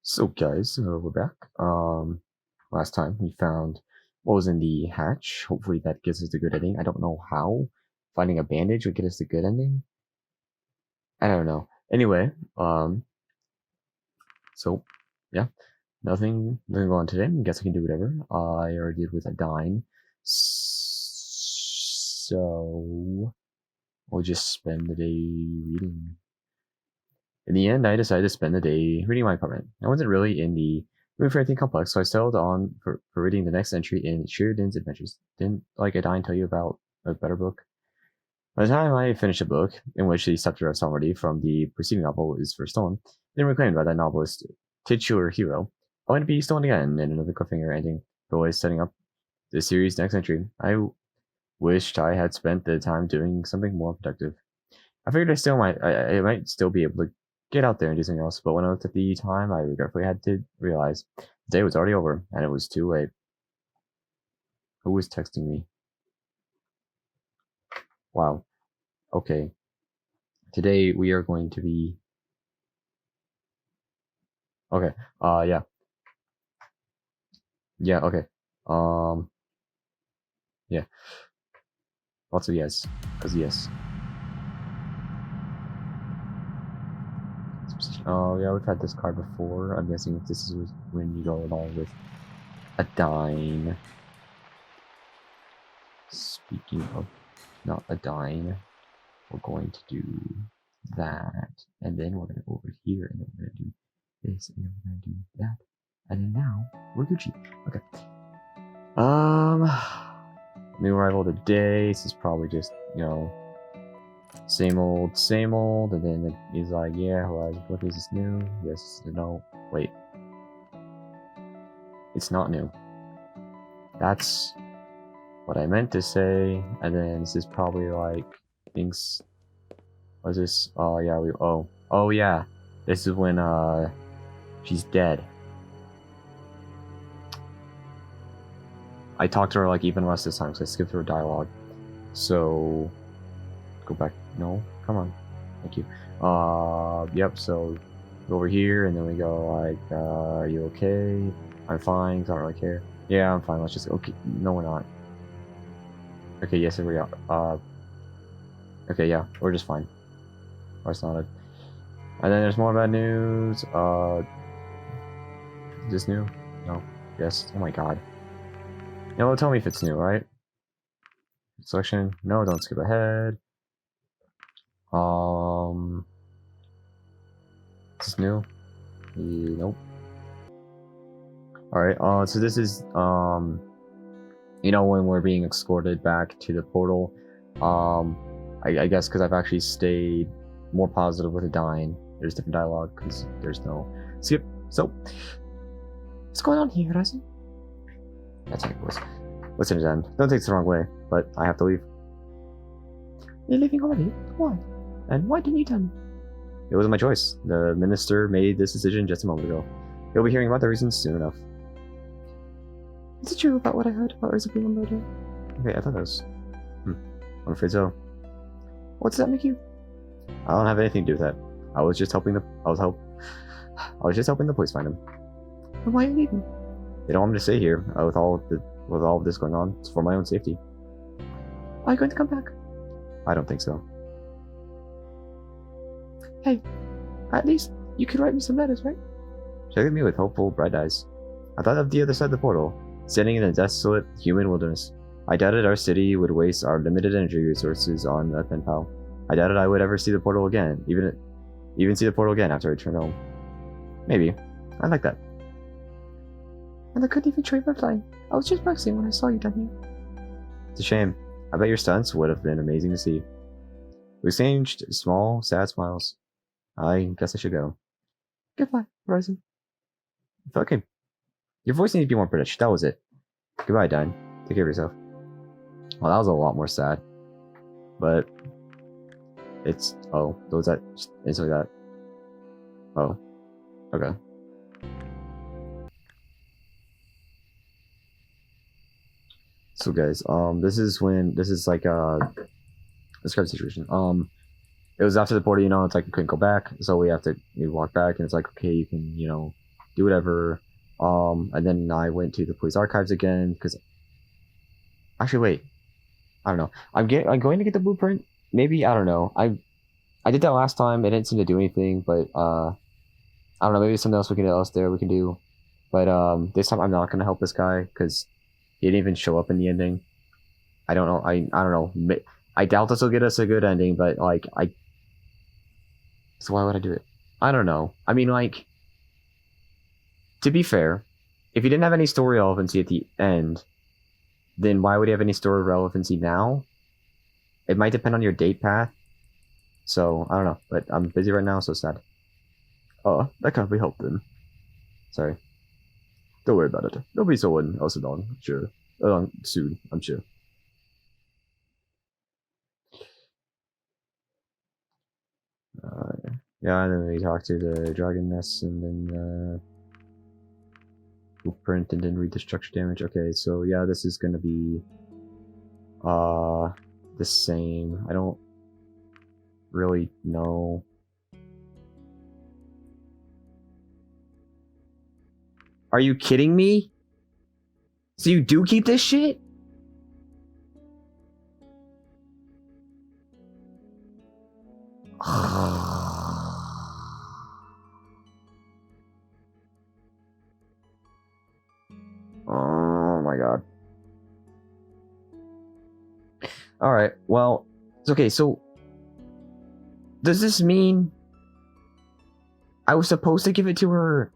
So guys, we're back. Last time we found what was in the hatch. Hopefully that gives us the good ending. I don't know how finding a bandage would get us the good ending. I don't know. Anyway, so yeah, nothing going on today. I guess I can do whatever. I already did with a dine, so we'll just spend the day reading. In the end, I decided to spend the day reading my apartment. I wasn't really in the mood for anything complex, so I settled on for reading the next entry in Sheridan's Adventures. Didn't like a dine tell you about a better book? By the time I finished a book, in which the scepter of sovereignty from the preceding novel is first stolen, then reclaimed by that novelist's titular hero, I went to be stolen again in another cliffhanger ending, always setting up the series' next entry. I wished I had spent the time doing something more productive. I figured I might still be able to get out there and do something else, but when I looked at the time, I regretfully had to realize the day was already over, and it was too late. Who was texting me? Wow. Okay. Today we are going to be... Okay. Yeah. Yeah, okay. Yeah. Lots of yes. Because yes. Oh, yeah, we've had this card before. I'm guessing if this is when you go along with a dine. Speaking of not a dine, we're going to do that, and then we're going to go over here, and then we're going to do this, and then we're going to do that, and then now we're Gucci. Okay. New arrival of the day. This is probably just, you know, same old, and then he's like, yeah, what is this new? Yes, no, wait. It's not new. That's what I meant to say, and then this is probably like, things... What's this? Oh yeah, oh yeah. This is when she's dead. I talked to her like even less this time, so I skipped through her dialogue. So go back. No, come on. Thank you. Yep. So go over here, and then we go like, are you okay? I'm fine. I don't really care. Yeah, I'm fine. Let's just okay. No, we're not. Okay. Yes, here we are. Okay. Yeah, we're just fine. That's not it. And then there's more bad news. Is this new? No. Yes. Oh my god. No, tell me if it's new, right? Selection. No, don't skip ahead. Is this new? Nope. Alright, so this is, you know, when we're being escorted back to the portal. I guess because I've actually stayed more positive with a dine. There's different dialogue because there's no skip. So, what's going on here, Horizon? That's how it was. Listen, Jen, don't take this the wrong way, but I have to leave. You're leaving already? Why? And why didn't you tell me? It wasn't my choice. The minister made this decision just a moment ago. You'll be hearing about the reasons soon enough. Is it true about what I heard about Urza being murdered? Okay, I thought that was... I'm afraid so. What does that make you? I don't have anything to do with that. I was just helping I was just helping the police find him. And why are you leaving? They don't want me to stay here with all of this going on. It's for my own safety. Are you going to come back? I don't think so. Hey, at least you could write me some letters, right? She looked at me with hopeful, bright eyes. I thought of the other side of the portal, standing in a desolate human wilderness. I doubted our city would waste our limited energy resources on a pen pal. I doubted I would ever see the portal again, even see the portal again after I returned home. Maybe. I like that. And I couldn't even train by flying. I was just practicing when I saw you down here. It's a shame. I bet your stunts would have been amazing to see. We exchanged small, sad smiles. I guess I should go. Goodbye, Horizon. Okay. Your voice needs to be more British. That was it. Goodbye, Dine. Take care of yourself. Well, that was a lot more sad. But it's... Oh, was that... It's like that. Oh. Okay. So guys, this is like this kind of situation. It was after the portal, you know, it's like we couldn't go back, so we walk back, and it's like, okay, you can, you know, do whatever. And then I went to the police archives again because actually wait, I don't know. I'm going to get the blueprint. Maybe I don't know. I did that last time. It didn't seem to do anything, but I don't know. Maybe there's something else we can do. But this time I'm not gonna help this guy because he didn't even show up in the ending. I don't know. I don't know. I doubt this will get us a good ending, but like so why would I do it? I don't know. I mean, like, to be fair, if he didn't have any story relevancy at the end, then why would he have any story relevancy now? It might depend on your date path. So, I don't know. But I'm busy right now, so sad. Oh, that can't be helped then. Sorry. Don't worry about it. There'll be someone else along, sure. Along soon, I'm sure. Yeah, and then we talk to the dragon nest, and then blueprint, and then read the structure damage. Okay, so yeah, this is gonna be the same. I don't really know. Are you kidding me? So you do keep this shit? Oh my god. Alright, well, okay, so does this mean I was supposed to give it to her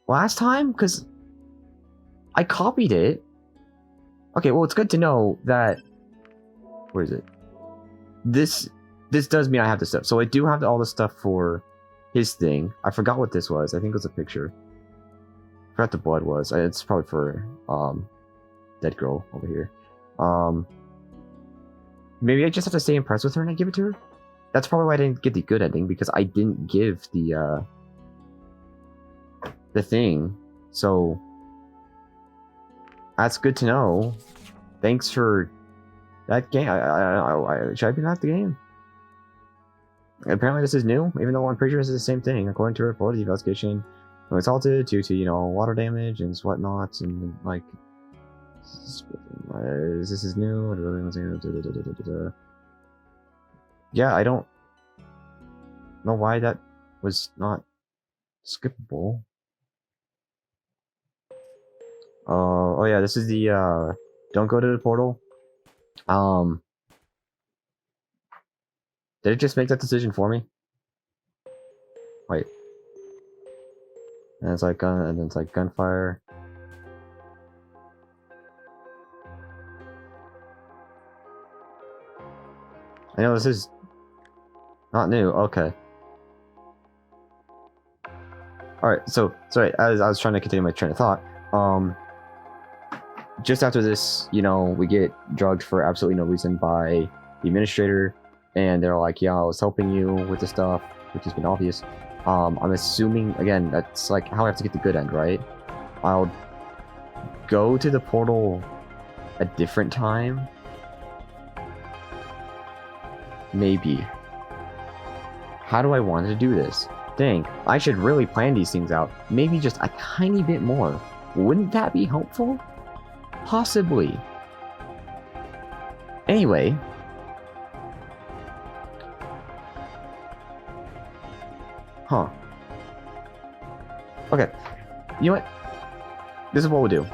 last time? Because I copied it. Okay, well, it's good to know that... Where is it? This does mean I have the stuff. So I do have all the stuff for his thing. I forgot what this was. I think it was a picture. I forgot the blood was. It's probably for dead girl over here. Maybe I just have to stay impressed with her and I give it to her? That's probably why I didn't get the good ending, because I didn't give the thing. So that's good to know. Thanks for that game. Should I be not the game? Apparently this is new, even though I'm pretty sure this is the same thing. According to her report, the investigation was halted due to, you know, water damage and whatnot, and like this is new. Yeah, I don't know why that was not skippable. Oh yeah, this is the don't go to the portal. Did it just make that decision for me? Wait. And it's like and then it's like gunfire. I know this is not new. Okay. Alright, so sorry, as I was trying to continue my train of thought. Just after this, you know, we get drugged for absolutely no reason by the administrator, and they're like, yeah, I was helping you with the stuff, which has been obvious. I'm assuming, again, that's like how I have to get the good end, right? I'll go to the portal a different time. Maybe. How do I want to do this? Dang, I should really plan these things out. Maybe just a tiny bit more. Wouldn't that be helpful? Possibly. Anyway. Huh. Okay. You know what? This is what we'll do.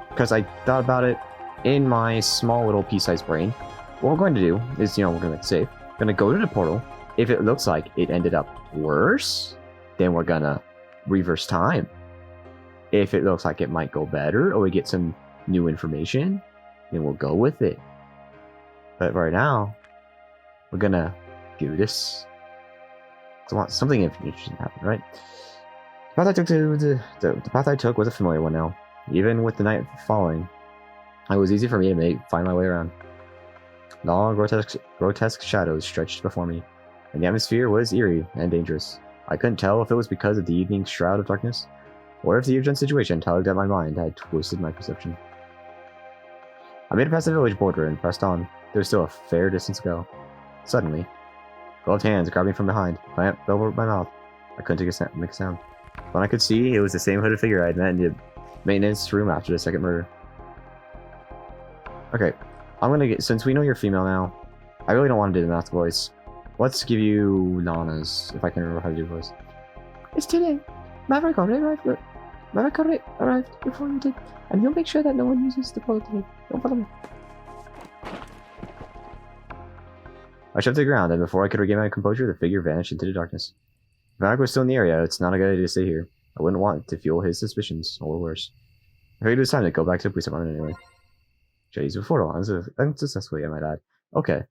Because I thought about it in my small little pea-sized brain. What we're going to do is, you know, we're going to save. We're going to go to the portal. If it looks like it ended up worse, then we're going to reverse time. If it looks like it might go better, or we get some new information, then we'll go with it. But right now, we're going to do this. I want something interesting to happen, right? The path I took the path I took was a familiar one now. Even with the night falling, it was easy for me to find my way around. Long, grotesque shadows stretched before me, and the atmosphere was eerie and dangerous. I couldn't tell if it was because of the evening's shroud of darkness, or if the urgent situation tugged at my mind had twisted my perception. I made it past the village border and pressed on. There was still a fair distance to go. Suddenly, gloved hands grabbed me from behind. Plant fell over my mouth. I couldn't make a sound. When I could see, it was the same hooded figure I had met in the maintenance room after the second murder. Okay, I'm gonna get, since we know you're female now, I really don't want to do the math voice. Let's give you Nana's, if I can remember how to do voice. It's today. Maverick already arrived before you did, and he'll make sure that no one uses the portal today. Don't follow me. I shoved to the ground, and before I could regain my composure, the figure vanished into the darkness. If Maverick was still in the area, it's not a good idea to stay here. I wouldn't want to fuel his suspicions, or worse. I figured it was time to go back to the police department anyway. Should I use the portal? Unsuccessfully, I might add. Okay.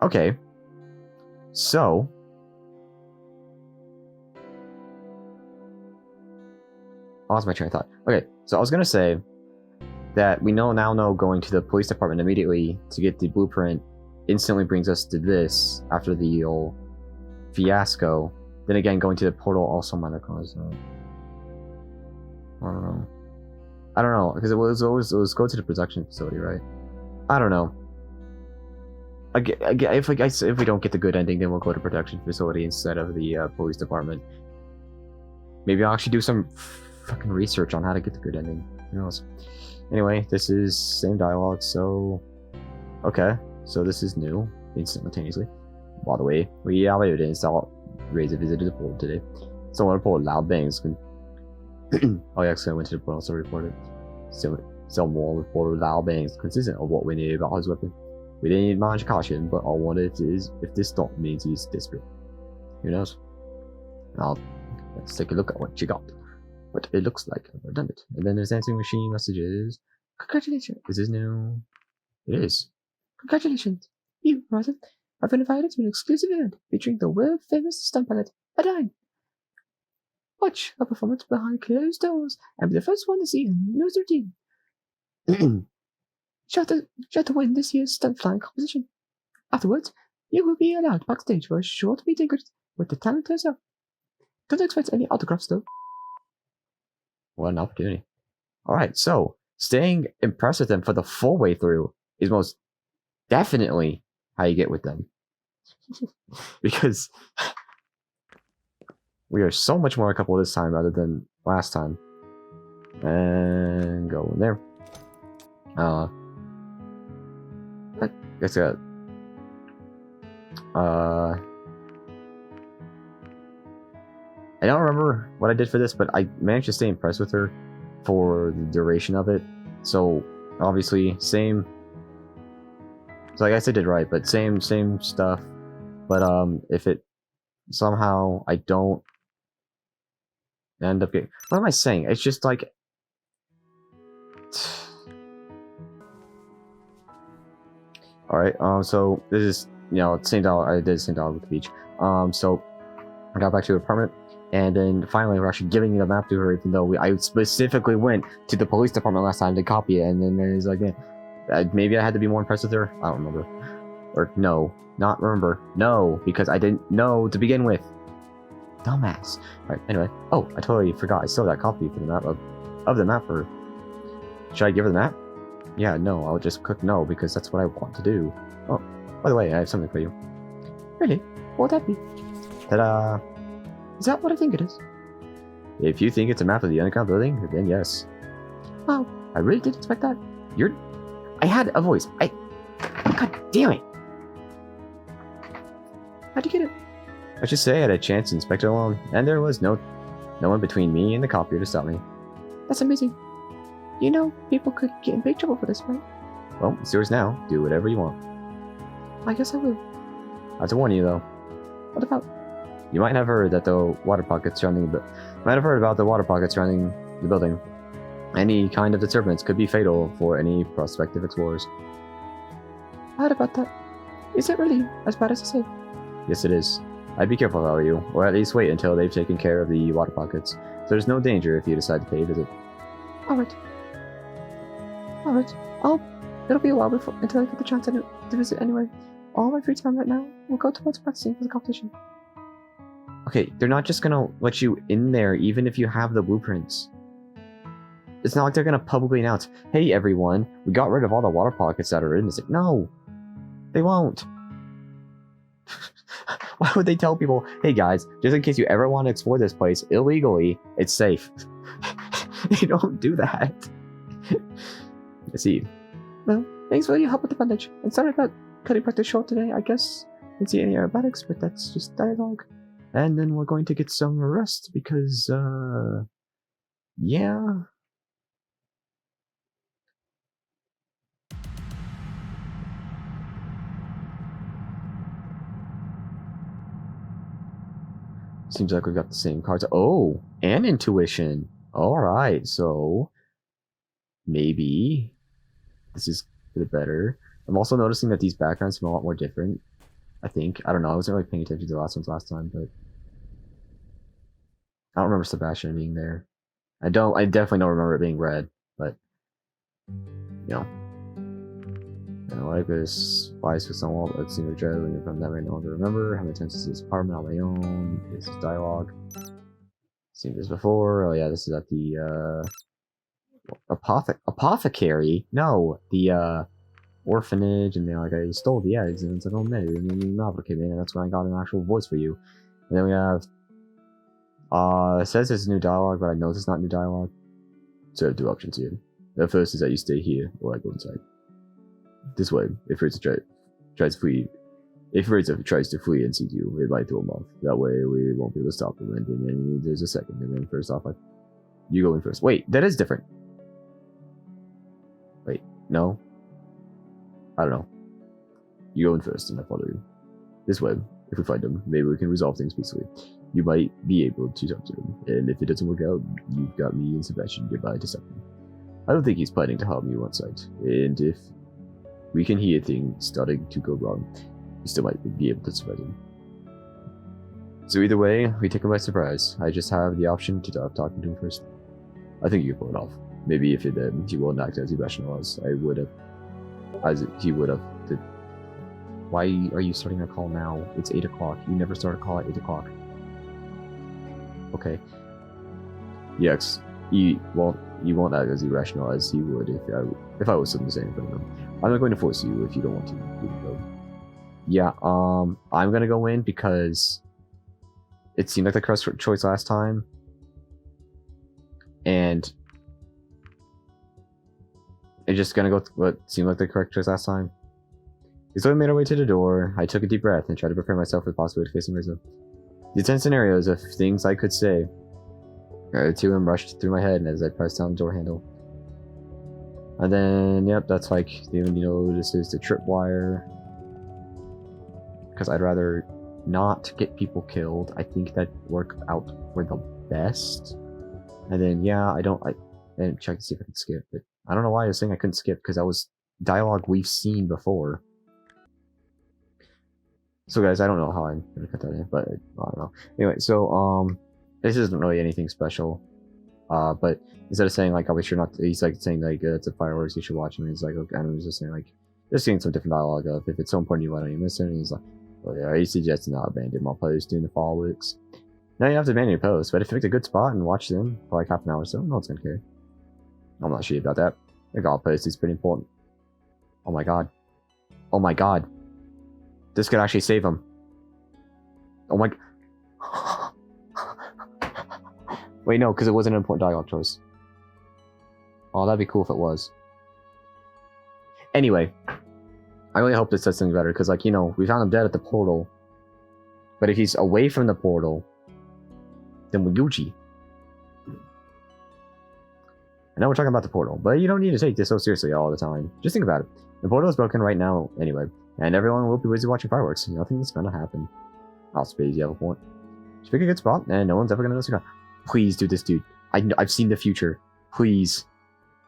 Okay. So. I lost my train of thought. Okay, so I was gonna say that we now know going to the police department immediately to get the blueprint instantly brings us to this after the old fiasco. Then again, going to the portal also might have caused. I don't know because it was go to the production facility, right? I don't know. If we don't get the good ending, then we'll go to production facility instead of the police department. Maybe I'll actually do some fucking research on how to get the good ending. Who knows? Anyway, this is same dialogue, so okay. So this is new, instantaneously. By the way, we have evidence that Razor visited the portal today. Someone reported loud bangs. Oh yeah, so I went to the portal, so reported. Someone reported loud bangs, consistent of what we knew about his weapon. We didn't need much caution, but I wonder if this thought means he's desperate. Who knows? Now, let's take a look at what you got. What it looks like. I've done it. And then there's answering machine messages. Congratulations. Is this new? It is. Congratulations. You, Rosen, have been invited to an exclusive event featuring the world-famous stunt pilot, Adine. Watch a performance behind closed doors and be the first one to see a news routine. Sure to win this year's stunt flying competition. Afterwards, you will be allowed backstage for a short meet and greet with the talent herself. Don't expect any autographs though. What an opportunity. Alright, so staying impressed with them for the full way through is most definitely how you get with them. Because we are so much more a couple this time rather than last time. And go in there. I guess I don't remember what I did for this, but I managed to stay impressed with her for the duration of it. So obviously same. So I guess I did right, but same stuff. But if it somehow I don't end up getting, what am I saying? It's just like. Alright, so this is, same dialogue, I did the same dialogue with the beach. So I got back to the apartment, and then finally we're actually giving the map to her, even though I specifically went to the police department last time to copy it, and then it's like, yeah, maybe I had to be more impressed with her? I don't remember. Or, no, not remember. No, because I didn't know to begin with. Dumbass. Alright, anyway. Oh, I totally forgot, I still have that copy for the map of the map for her. Should I give her the map? Yeah, no, I'll just click no, because that's what I want to do. Oh, by the way, I have something for you. Really? What would that be? Ta-da! Is that what I think it is? If you think it's a map of the underground building, then yes. Wow, I really didn't expect that. I had a voice. God damn it! How'd you get it? I should say I had a chance to inspect it alone, and there was no one between me and the copier to stop me. That's amazing. People could get in big trouble for this, right? Well, it's yours now. Do whatever you want. I guess I will. I have to warn you, though. What about? You might have heard that the water pockets surrounding the building. Any kind of disturbance could be fatal for any prospective explorers. I heard about that. Is it really as bad as I say? Yes, it is. I'd be careful if I were you, or at least wait until they've taken care of the water pockets. So there's no danger if you decide to pay a visit. Alright. It'll be a while until I get the chance to visit anyway. All my free time right now will go towards practicing for the competition. Okay, they're not just gonna let you in there even if you have the blueprints. It's not like they're gonna publicly announce, hey everyone, we got rid of all the water pockets that are in this. No! They won't. Why would they tell people, hey guys, just in case you ever want to explore this place illegally, it's safe. They don't do that. Let's see. Well, thanks for your help with the bandage. I'm sorry about cutting practice short today. I guess I didn't see any aerobatics, but that's just dialogue. And then we're going to get some rest because, yeah. Seems like we've got the same cards. Oh, and intuition. Alright, so maybe this is for the better. I'm also noticing that these backgrounds seem a lot more different. I think. I don't know. I wasn't really paying attention to the last ones last time, but I don't remember Sebastian being there. I definitely don't remember it being red, but you know. And like this spice with someone that's seen dread from that I no longer remember. How many times is this apartment on my own? This is dialogue. Seen this before. Oh yeah, this is at the apothecary. No, the orphanage, and like I stole the eggs, and it's like, oh man, and novel came in, and that's when I got an actual voice for you. And then we have it says it's new dialogue, but I know it's not new dialogue. So I have two options here. The first is that you stay here, or I go inside. This way, if Fritz tries to flee, if Fritz tries to flee and sees you, it might throw him off. That way, we won't be able to stop him. And then there's a second, and then first off, you go in first. Wait, that is different. Wait, no. I don't know. You go in first, and I follow you. This way, if we find him, maybe we can resolve things peacefully. You might be able to talk to him, and if it doesn't work out, you've got me and Sebastian goodbye to something. I don't think he's planning to harm you on sight, and if we can hear things starting to go wrong, you still might be able to survive him. So either way, we take him by surprise. I just have the option to stop talking to him first. I think you can pull it off. Maybe if he won't act as Sebastian was, he would have. Why are you starting a call now? It's 8 o'clock. You never start a call at 8 o'clock. Okay. Yes, you won't act as irrational as he would if I was something to say in front of him. I'm not going to force you if you don't want to. Yeah, I'm gonna go in because it seemed like the correct choice last time, and it's just gonna go what seemed like the correct choice last time. So I made our way to the door. I took a deep breath and tried to prepare myself for the possibility of facing Rizzo. The 10 scenarios of things I could say to him rushed through my head as I pressed down the door handle. And then, yep, that's like, this is the tripwire. Because I'd rather not get people killed. I think that worked out for the best. And then, yeah, I didn't check to see if I could skip, but I don't know why I was saying I couldn't skip, because that was dialogue we've seen before. So guys, I don't know how I'm gonna cut that in, but I don't know. Anyway, so this isn't really anything special. But instead of saying like, "I'll be sure not," he's like saying like, "It's a fireworks, you should watch them." And he's like, "Okay," and he's just saying like, just getting some different dialogue of, "If it's so important to you, why don't you miss it?" And he's like, "Well, yeah, he suggests not abandon my post during the fireworks." Now you have to abandon your post, but if you pick a good spot and watch them for like half an hour or so, no one's gonna care. I'm not sure about that. The guard post is pretty important. Oh my god. Oh my god. This could actually save him. Oh my... Wait, no, because it wasn't an important dialogue choice. Oh, that'd be cool if it was. Anyway, I really hope this does something better, because, like, we found him dead at the portal. But if he's away from the portal, then we're Gucci. I know we're talking about the portal, but you don't need to take this so seriously all the time. Just think about it. The portal is broken right now, anyway, and everyone will be busy watching fireworks. Nothing's gonna happen. I'll space you have a point. Just pick a good spot, and no one's ever gonna notice you. Please do this, dude. I've seen the future. Please.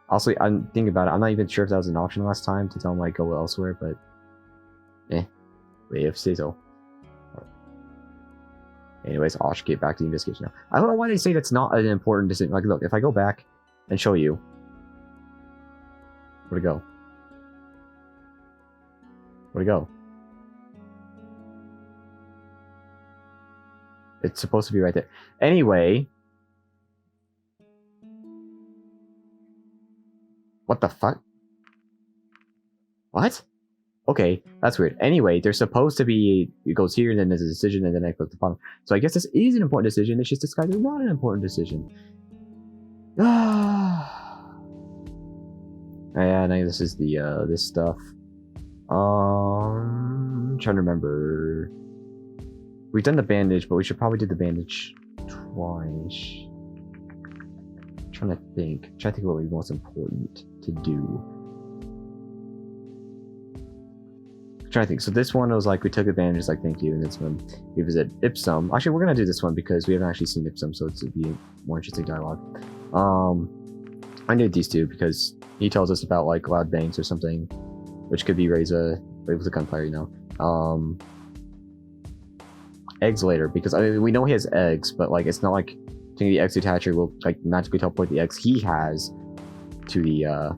Also, I'm thinking about it. I'm not even sure if that was an option last time to tell him like go elsewhere, but wait, if say so. Anyways, I'll get back to the investigation now. I don't know why they say that's not an important decision. Like, look, if I go back and show you, where'd it go? Where'd it go? It's supposed to be right there. Anyway. What the fuck? What? Okay, that's weird. Anyway, there's supposed to be, it goes here, and then there's a decision, and then I click the bottom. So I guess this is an important decision. It's just described as not an important decision. Yeah, I this is the this stuff. I'm trying to remember. We've done the bandage, but we should probably do the bandage twice. I'm trying to think what would be most important to do. I'm trying to think. So this one was like we took advantage, it's like thank you, and this one we visit Ipsum. Actually, we're gonna do this one because we haven't actually seen Ipsum, so it's be more interesting dialogue. I need these two because he tells us about like loud bangs or something, which could be raise a gunfire, you know. Eggs later because I mean, we know he has eggs, but like it's not like taking the eggs to hatchery will like magically teleport the eggs he has to the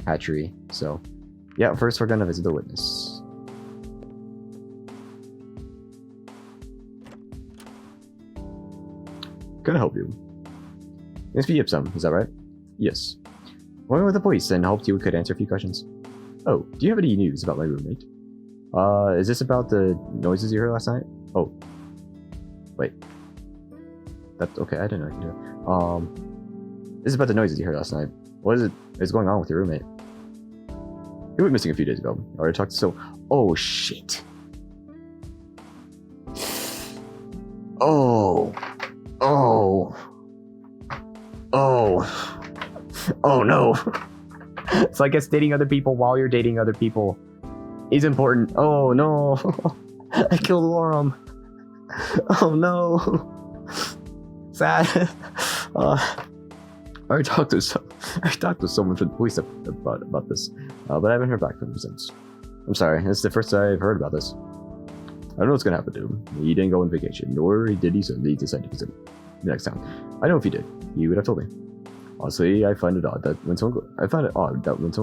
hatchery. So yeah, first we're gonna visit the witness. Gonna help you. It's be Ipsum, is that right? Yes. Went with the police and hoped you could answer a few questions. Oh, do you have any news about my roommate? Is this about the noises you heard last night? Oh. Wait. That's okay, I didn't know. This is about the noises you heard last night. What is going on with your roommate? He went missing a few days ago. I already talked to so. Oh shit. Oh. Oh. Oh. Oh no. So I guess dating other people while you're dating other people is important. Oh no. I killed Lorum. Oh no. Sad. I talked to someone from the police about this, but I haven't heard back from them since. I'm sorry, this is the first I've heard about this. I don't know what's gonna happen to him. He didn't go on vacation, nor did he suddenly decide to visit the next town. I know if he did, he would have told me. Honestly, I find it odd that when someone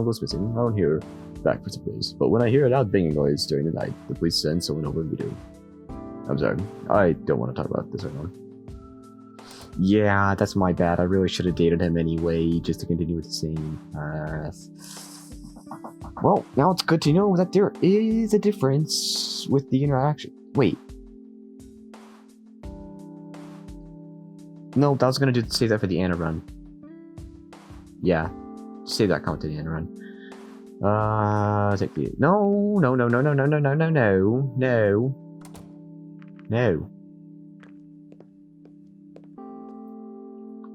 goes missing, I don't hear back for some days. But when I hear a loud banging noise during the night, the police send someone over to do. I'm sorry, I don't want to talk about this right now. Yeah, that's my bad. I really should have dated him anyway, just to continue with the same path. Well, now it's good to know that there is a difference with the interaction. Wait. No, I was gonna save that for the Anna run. Yeah, save that comment to the Anna run. Take the no.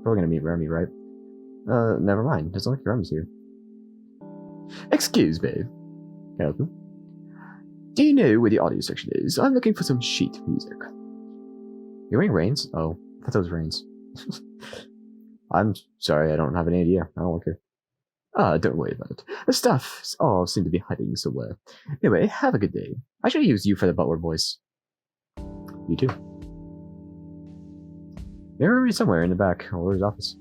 Probably gonna meet Remy, right? Never mind. Doesn't look like Remy's here. Excuse me. Can I help you? Do you know where the audio section is? I'm looking for some sheet music. You're wearing Reigns? Oh, I thought that was Reigns. I'm sorry, I don't have any idea. I don't look here. Don't worry about it. The stuff all seem to be hiding somewhere. Anyway, have a good day. I should use you for the butler voice. You too. There is somewhere in the back or his office.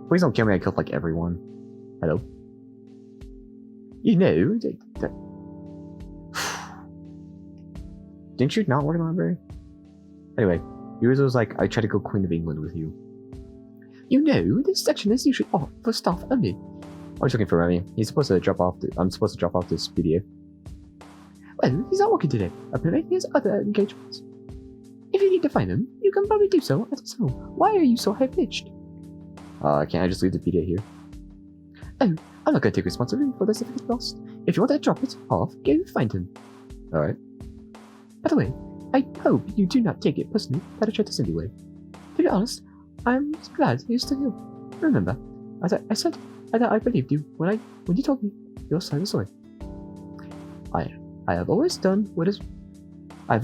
Please don't kill me. I killed like everyone. Hello. You know that. Didn't you not work in the library? Anyway, yours was like I tried to go Queen of England with you. You know, this section is usually off for staff only. I was looking for Remy. He's supposed to drop off. I'm supposed to drop off this PDA. Well, he's not working today. Apparently, he has other engagements. If you need to find him, you can probably do so at his home. Why are you so high-pitched? Can't I just leave the PDA here? Oh, I'm not going to take responsibility for this if it's lost. If you want to drop it off, go find him. Alright. By the way, I hope you do not take it personally that I tried to send you away. To be honest, I'm glad you're still here. Remember, as I said, I believed you when you told me your side of the story. I have always done what is. I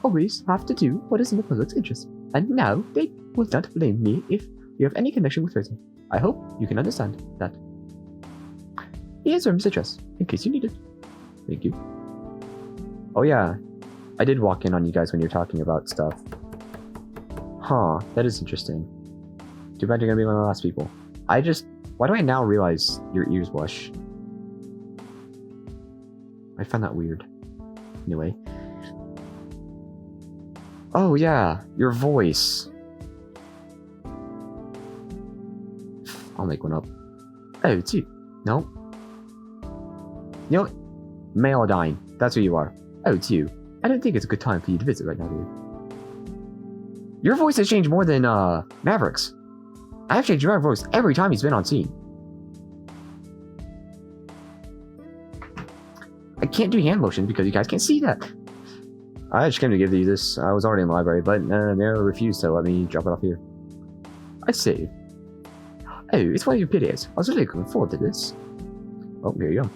always have to do what is in the public's interest, and now they will not blame me if you have any connection with Rosa. I hope you can understand that. Here's Remy's address, in case you need it. Thank you. Oh yeah, I did walk in on you guys when you're talking about stuff. Huh, that is interesting. Too bad you're gonna be one of the last people. Why do I now realize your ears blush? I find that weird. Anyway. Oh yeah, your voice. I'll make one up. Oh, it's you. No. You know what? Male or dying. That's who you are. Oh, it's you. I don't think it's a good time for you to visit right now, dude. Your voice has changed more than, Maverick's. I've changed your voice every time he's been on scene. I can't do hand motions because you guys can't see that. I just came to give you this. I was already in the library, but Nero refused to let me drop it off here. I see. Oh, it's one of your videos. I was really looking forward to this. Oh, here you go.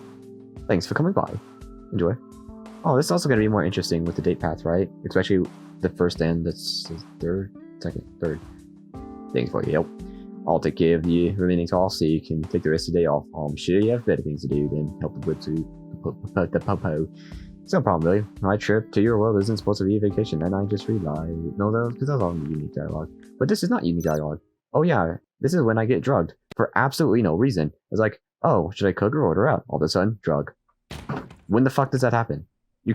Thanks for coming by. Enjoy. Oh, this is also going to be more interesting with the date path, right? Especially the first and the third. Thanks for your help. I'll take care of the remaining tasks so you can take the rest of the day off. I'm sure you have better things to do than help the popo. It's no problem, really. My trip to your world isn't supposed to be a vacation, and I just relied. No, because that's all unique dialogue. But this is not unique dialogue. Oh yeah, this is when I get drugged for absolutely no reason. It's like, oh, should I cook or order out? All of a sudden, drug. When the fuck does that happen? You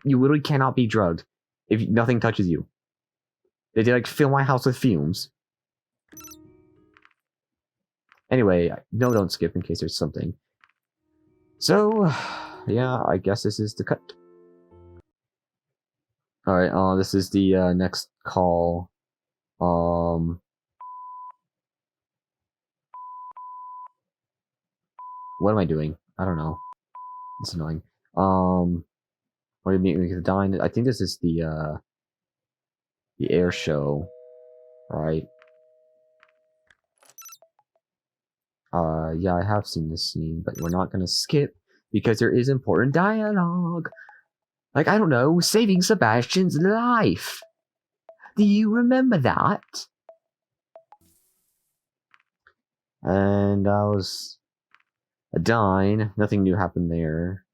literally cannot be drugged if nothing touches you. They like fill my house with fumes. Anyway, no, don't skip in case there's something. So, yeah, I guess this is the cut. Alright, this is the next call. What am I doing? I don't know. It's annoying. What do you mean with the dine? I think this is the air show, right? Yeah, I have seen this scene, but we're not gonna skip because there is important dialogue. Like, I don't know, saving Sebastian's life. Do you remember that? And I was a dine. Nothing new happened there.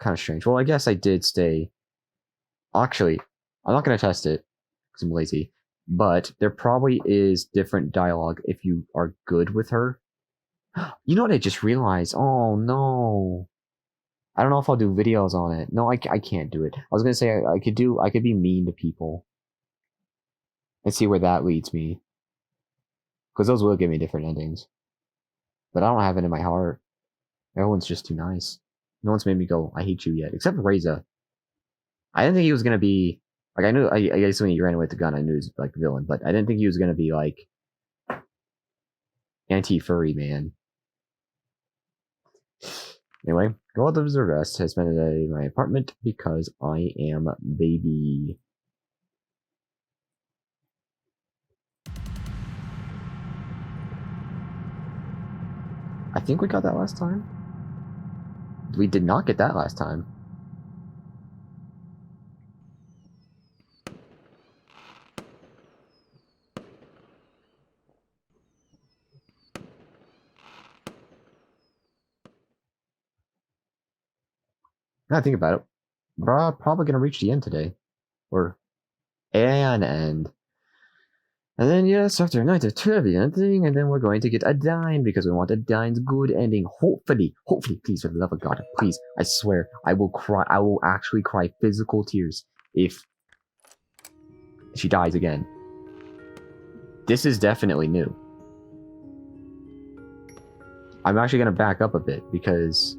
Kind of strange. Well, I guess I did stay. Actually, I'm not gonna test it because I'm lazy. But there probably is different dialogue if you are good with her. You know what I just realized? Oh no. I don't know if I'll do videos on it. No, I can't do it. I was gonna say I could be mean to people. And see where that leads me. Because those will give me different endings. But I don't have it in my heart. Everyone's just too nice. No one's made me go, I hate you yet. Except Reza. I didn't think he was gonna be... Like, I guess when he ran away with the gun, I knew he was, like, a villain. But I didn't think he was gonna be, like... anti-furry man. Anyway, go out to the rest. I spent a day in my apartment because I am baby. I think we got that last time. We did not get that last time. Now I think about it, we're probably gonna reach the end today, or an end. And then yes, after a night of trivia and thing, and then we're going to get a dine because we want a dine's good ending. Hopefully, please, for the love of God, please, I swear, I will cry. I will actually cry physical tears if she dies again. This is definitely new. I'm actually gonna back up a bit because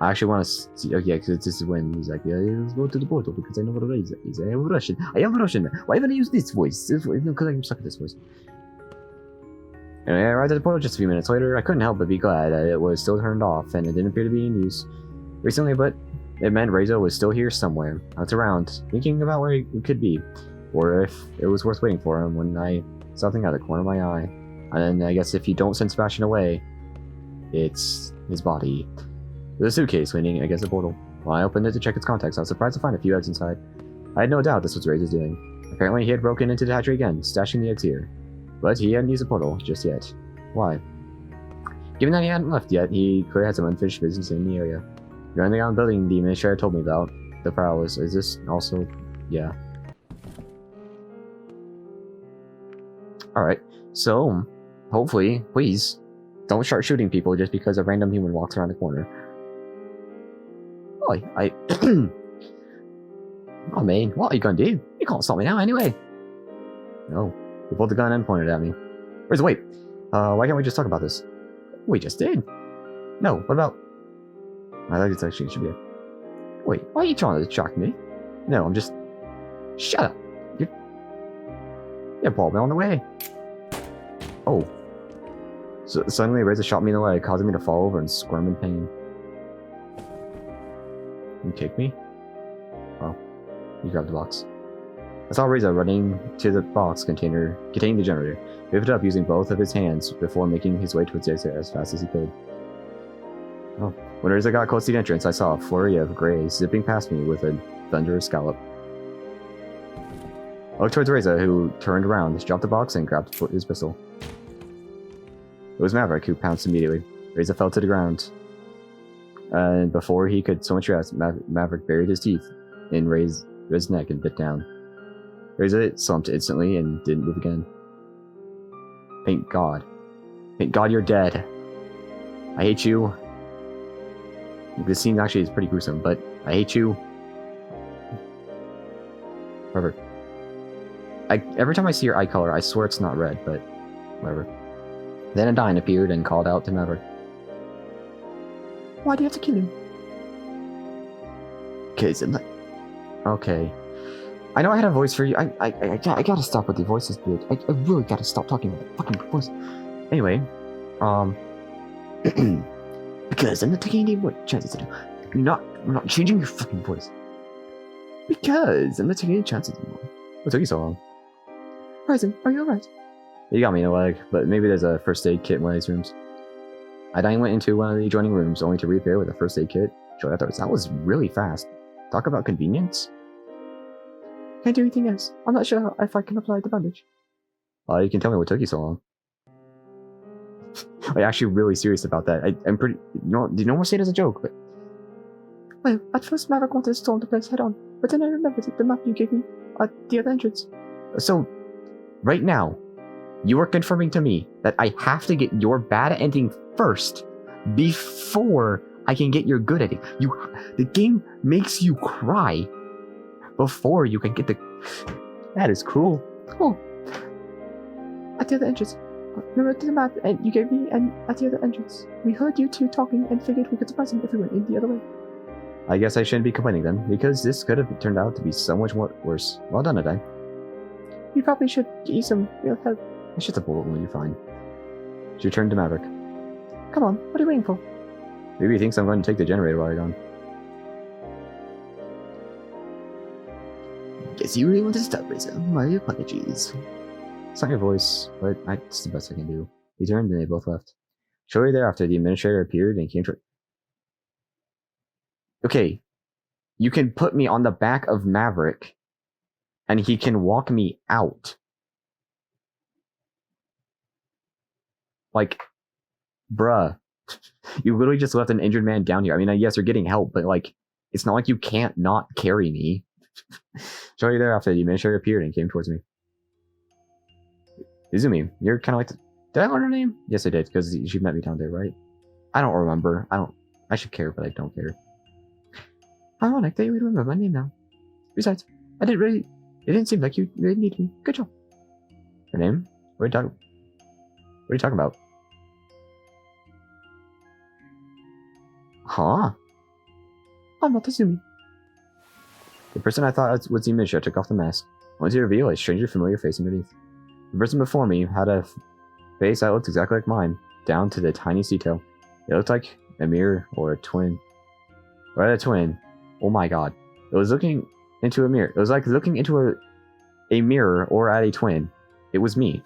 I actually want to see. Oh yeah, because this is when he's like, yeah, let's go to the portal because I know what it is. I am Russian. Why haven't I used this voice? Because I'm stuck at this voice. Anyway, I arrived at the portal just a few minutes later. I couldn't help but be glad that it was still turned off and it didn't appear to be in use recently, but it meant Reza was still here somewhere. I was around, thinking about where he could be, or if it was worth waiting for him when I saw something out of the corner of my eye. And then I guess if you don't send Sebastian away, it's his body. There's a suitcase leaning against the portal. When I opened it to check its contents, I was surprised to find a few eggs inside. I had no doubt this was Reza's doing. Apparently he had broken into the hatchery again, stashing the eggs here. But he hadn't used the portal just yet. Why? Given that he hadn't left yet, he clearly had some unfinished business in the area. The only on building the administrator told me about. The prowess. Is this also... yeah. Alright, so, hopefully, please, don't start shooting people just because a random human walks around the corner. Oh, oh man, what are you gonna do? You can't stop me now anyway. No, he pulled the gun and pointed at me. Wait, why can't we just talk about this? We just did. No, what about... I think it's actually should be a... Wait, why are you trying to distract me? No, I'm just... Shut up! You're ball on the way! Oh. So suddenly Razor shot me in the leg, causing me to fall over and squirm in pain. You kick me? Oh. You grabbed the box. I saw Reza running to the box container containing the generator. He lifted it up using both of his hands before making his way towards the exit as fast as he could. Oh. When Reza got close to the entrance, I saw a flurry of grays zipping past me with a thunderous gallop. I looked towards Reza, who turned around, dropped the box, and grabbed his pistol. It was Maverick, who pounced immediately. Reza fell to the ground. And before he could so much rest, Maverick buried his teeth in Reza's neck and bit down. Reza slumped instantly and didn't move again. Thank God. Thank God you're dead. I hate you. This scene actually is pretty gruesome, but I hate you. Whatever. Every time I see your eye color, I swear it's not red, but whatever. Then a Dyne appeared and called out to Maverick. Why do you have to kill him? Okay. I know I had a voice for you. I gotta stop with the voices, dude. I really gotta stop talking with the fucking voice. Anyway, because I'm not taking any more chances. I'm not changing your fucking voice. Because I'm not taking any chances anymore. What took you so long? Horizon, are you alright? You got me in the leg, but maybe there's a first aid kit in one of these rooms. I went into one of the adjoining rooms only to reappear with a first aid kit. Shortly afterwards. That was really fast. Talk about convenience. Can't do anything else. I'm not sure if I can apply the bandage. You can tell me what took you so long. I'm actually really serious about that. I'm pretty... do you know more say it as a joke, but... Well, at first Maverick wanted to storm the place head on, but then I remembered the map you gave me at the other entrance. So, right now, you are confirming to me that I have to get your bad ending first before I can get your good ending. The game makes you cry before you can get the... That is cruel. Oh. At the other entrance. Remember the map and you gave me and at the other entrance. We heard you two talking and figured we could surprise him if we went in the other way. I guess I shouldn't be complaining then, because this could have turned out to be so much worse. Well done, Adai. You probably should get you some real help. It's just a bullet wound, you're fine. She returned to Maverick. Come on, what are you waiting for? Maybe he thinks I'm going to take the generator while you're gone. Guess you really want to stop, Reza. My apologies. It's not your voice, but it's the best I can do. He turned and they both left. Shortly thereafter, the administrator appeared and came to... Okay, you can put me on the back of Maverick, and he can walk me out. Like, bruh. You literally just left an injured man down here. I mean, yes, you're getting help, but like, it's not like you can't not carry me. Shortly thereafter, the administrator appeared and came towards me. Izumi, you're kind of like... Did I learn her name? Yes, I did, because she met me down there, right? I don't remember. I should care, but I don't care. Ironic that you would remember my name now. Besides, it didn't seem like you really needed me. Good job. Her name? What are you talking about? Huh? I'm not Izumi. The person I thought was the administrator took off the mask, only to reveal a strangely familiar face underneath. The person before me had a face that looked exactly like mine, down to the tiniest detail. It looked like a mirror or a twin. Or a twin. Oh my god. It was looking into a mirror. It was like looking into a mirror or at a twin. It was me.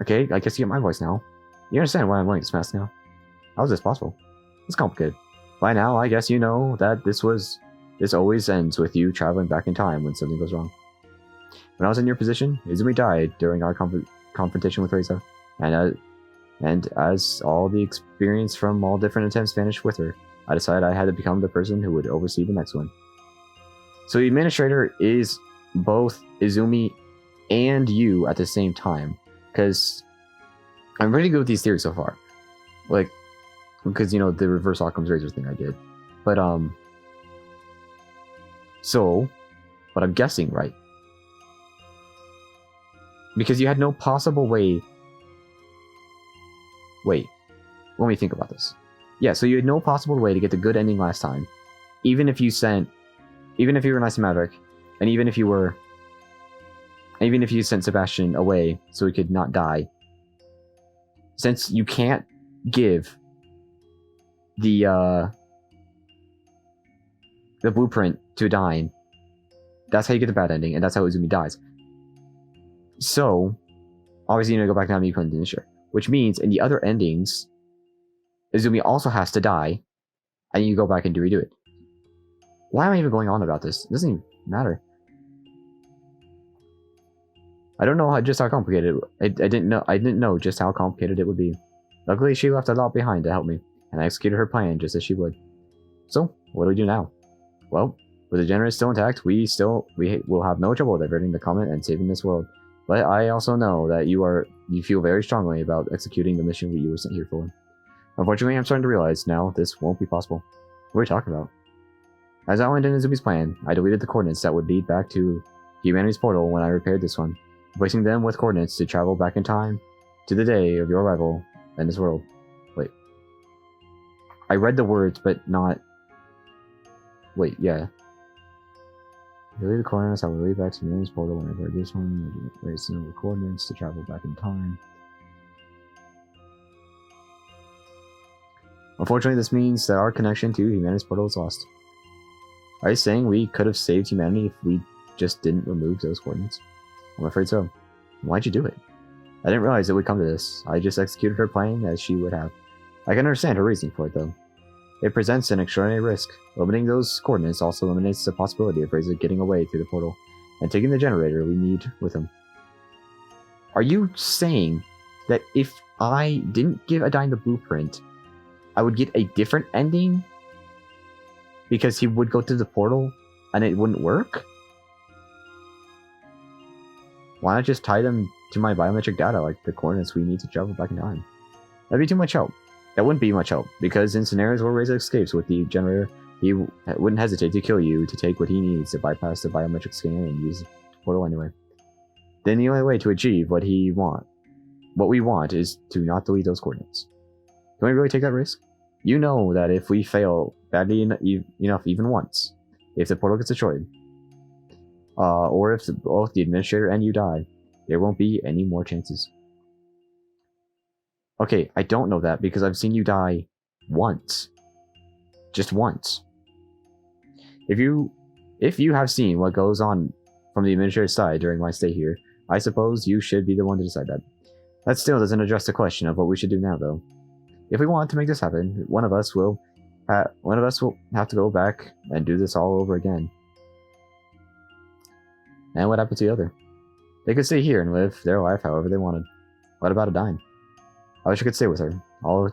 Okay, I guess you get my voice now. You understand why I'm wearing this mask now. How is this possible? It's complicated. By now, I guess you know that this always ends with you traveling back in time when something goes wrong. When I was in your position, Izumi died during our confrontation with Reza, and as all the experience from all different attempts vanished with her, I decided I had to become the person who would oversee the next one. So the administrator is both Izumi and you at the same time, because I'm pretty good with these theories so far. Like, because, you know, the reverse Occam's razor thing I did. But, but I'm guessing right. Because you had no possible way Wait, let me think about this. Yeah, so you had no possible way to get the good ending last time. Even if you were nice to Maverick, and even if you sent Sebastian away so he could not die. Since you can't give the blueprint to Dyne, that's how you get the bad ending, and that's how Izumi dies. So, obviously you're gonna go back down to Miku and Denisha. Which means, in the other endings, Izumi also has to die, and you go back and redo it. Why am I even going on about this? It doesn't even matter. I don't know just how complicated I didn't know just how complicated it would be. Luckily, she left a lot behind to help me, and I executed her plan just as she would. So, what do we do now? Well, with the generator still intact, we will have no trouble diverting the comet and saving this world. But I also know that you feel very strongly about executing the mission you were sent here for. Unfortunately, I'm starting to realize now this won't be possible. What are we talking about? As outlined in Izumi's plan, I deleted the coordinates that would lead back to humanity's portal when I repaired this one, replacing them with coordinates to travel back in time to the day of your arrival in this world. Wait. I read the words, but not... Wait, yeah. Delete the coordinates that will lead back to humanity's portal when I repaired this one, replace them with coordinates to travel back in time. Unfortunately, this means that our connection to humanity's portal is lost. Are you saying we could have saved humanity if we just didn't remove those coordinates? I'm afraid so. Why'd you do it? I didn't realize it would come to this. I just executed her plan as she would have. I can understand her reasoning for it, though. It presents an extraordinary risk. Limiting those coordinates also eliminates the possibility of Razor getting away through the portal and taking the generator we need with him. Are you saying that if I didn't give Adine the blueprint, I would get a different ending? Because he would go through the portal and it wouldn't work? Why not just tie them to my biometric data like the coordinates we need to travel back in time? That'd be too much help. That wouldn't be much help, because in scenarios where Razor escapes with the generator, he wouldn't hesitate to kill you to take what he needs to bypass the biometric scan and use the portal anyway. Then the only way to achieve what we want is to not delete those coordinates. Can we really take that risk? You know that if we fail badly enough even once, if the portal gets destroyed, or if both the administrator and you die, there won't be any more chances. Okay, I don't know that because I've seen you die once. Just once. If you have seen what goes on from the administrator's side during my stay here, I suppose you should be the one to decide that. That still doesn't address the question of what we should do now, though. If we want to make this happen, one of us will have to go back and do this all over again. And what happened to the other? They could stay here and live their life however they wanted. What about Adine? I wish I could stay with her. All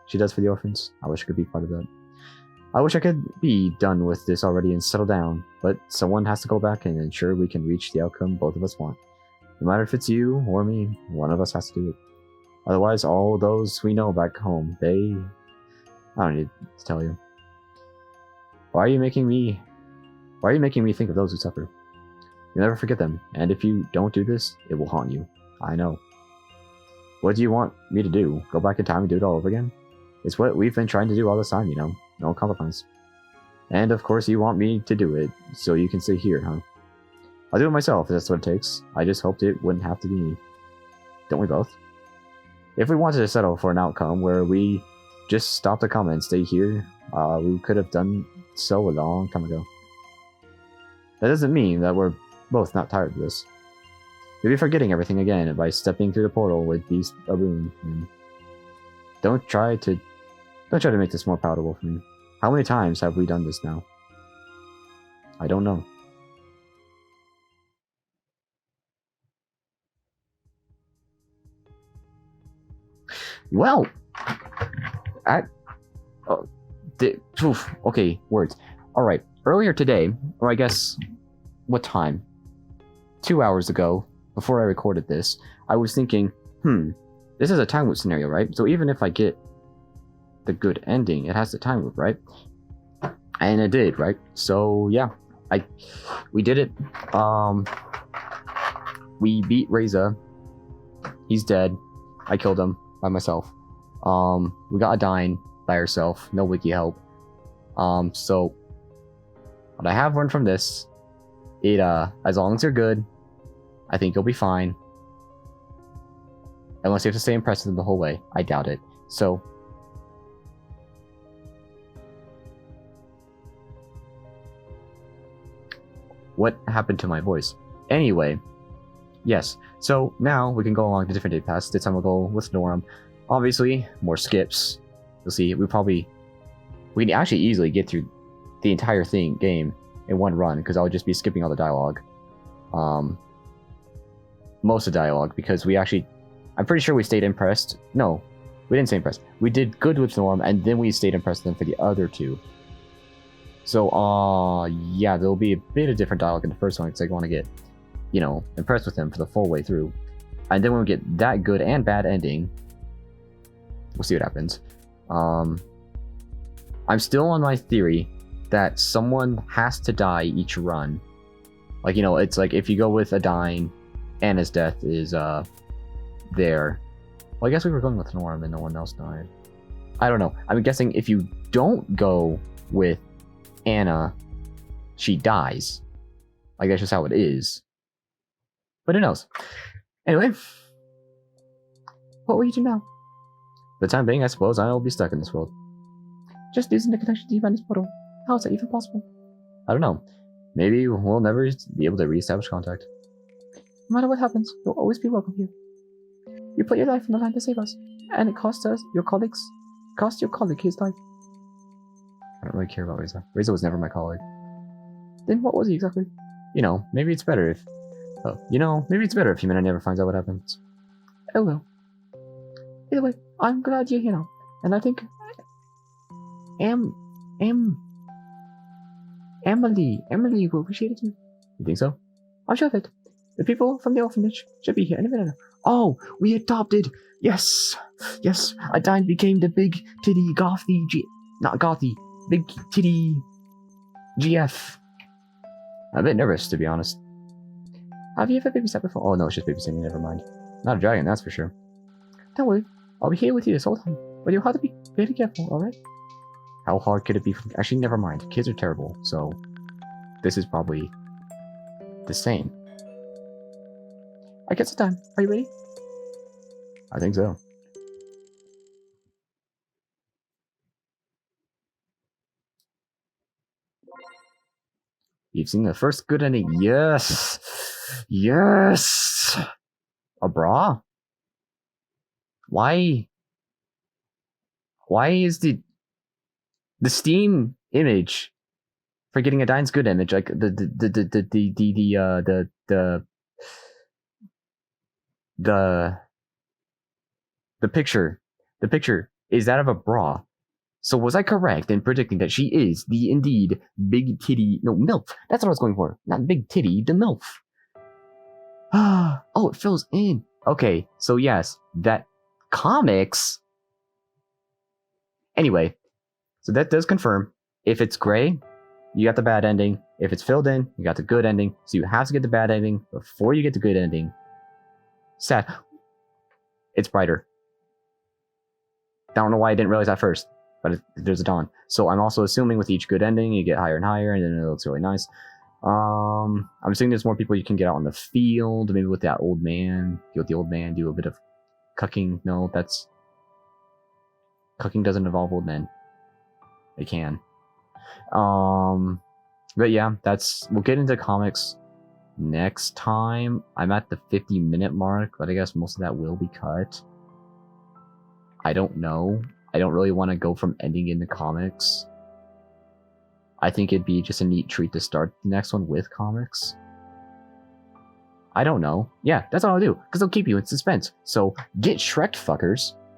she does for the orphans, I wish I could be part of that. I wish I could be done with this already and settle down, but someone has to go back and ensure we can reach the outcome both of us want. No matter if it's you or me, one of us has to do it. Otherwise, all those we know back home, I don't need to tell you. Why are you making me think of those who suffer? You'll never forget them, and if you don't do this, it will haunt you. I know. What do you want me to do? Go back in time and do it all over again? It's what we've been trying to do all this time, you know. No compromise. And of course you want me to do it, so you can stay here, huh? I'll do it myself if that's what it takes. I just hoped it wouldn't have to be me. Don't we both? If we wanted to settle for an outcome where we just stop the comment and stay here, we could have done so a long time ago. That doesn't mean that we're both not tired of this. You'll be forgetting everything again by stepping through the portal with Beast Baboon. Don't try to make this more palatable for me. How many times have we done this now? I don't know. Well, okay, words. All right, earlier today, or I guess, what time? 2 hours ago, before I recorded this, I was thinking, this is a time loop scenario, right? So even if I get the good ending, it has the time loop, right? And it did, right? So yeah, we did it. We beat Reza. He's dead. I killed him by myself. We got Adine by herself, no wiki help. So what I have learned from this, as long as you're good, I think you'll be fine. Unless you have to stay impressed with them the whole way. I doubt it. So what happened to my voice? Anyway, yes. So now we can go along to different day paths. This time we'll go with Norm. Obviously, more skips. You'll see, we can actually easily get through the entire game in one run, because I'll just be skipping all the dialogue. Most of the dialogue, because I'm pretty sure we stayed impressed. No, we didn't stay impressed. We did good with Norm, and then we stayed impressed with them for the other two. So, yeah, there'll be a bit of different dialogue in the first one, because I want to get, impressed with him for the full way through. And then when we get that good and bad ending, we'll see what happens. I'm still on my theory that someone has to die each run. Like, it's like if you go with Adine, Anna's death is, there. Well, I guess we were going with Norm and no one else died. I don't know. I'm guessing if you don't go with Anna, she dies. Like, that's just how it is. But who knows? Anyway, what will you do now? For the time being, I suppose I'll be stuck in this world. Just losing the connection to Ivan's portal. How is that even possible? I don't know. Maybe we'll never be able to reestablish contact. No matter what happens, you'll always be welcome here. You put your life on the line to save us, and it cost your colleague his life. I don't really care about Reza. Reza was never my colleague. Then what was he exactly? Maybe it's better if... maybe it's better if Humana never finds out what happens. Oh well. Either way, I'm glad you're here now, and I think... Emily will appreciate it too. You think so? I'm sure of it. The people from the orphanage should be here any minute now. Oh, we adopted! Yes! Yes, Adine became the big titty gothy big titty GF. I'm a bit nervous, to be honest. Have you ever babysat before? Oh no, it's just babysitting, never mind. Not a dragon, that's for sure. Don't worry, I'll be here with you this whole time. But you'll have to be very careful, alright? How hard could it be? Actually, never mind. Kids are terrible, so this is probably the same. I guess it's time. Are you ready? I think so. You've seen the first good ending. Yes! Yes! A bra? Why is the Steam image for getting Adine's good image, like the picture is that of a bra. So was I correct in predicting that she is the indeed big titty, no, MILF. That's what I was going for. Not big titty, the MILF. Oh, it fills in. Okay, so yes, that comics. Anyway, so that does confirm. If it's gray, you got the bad ending. If it's filled in, you got the good ending. So you have to get the bad ending before you get the good ending. Sad. It's brighter. I don't know why I didn't realize that first, but there's a dawn. So I'm also assuming with each good ending, you get higher and higher, and then it looks really nice. I'm assuming there's more people you can get out in the field, maybe with that old man. Deal with the old man, do a bit of cucking. No, that's... Cucking doesn't involve old men. They can. But yeah, we'll get into comics next time. I'm at the 50-minute mark, but I guess most of that will be cut. I don't know. I don't really want to go from ending in the comics. I think it'd be just a neat treat to start the next one with comics. I don't know. Yeah, that's what I'll do, because they'll keep you in suspense. So, get Shrek'd, fuckers.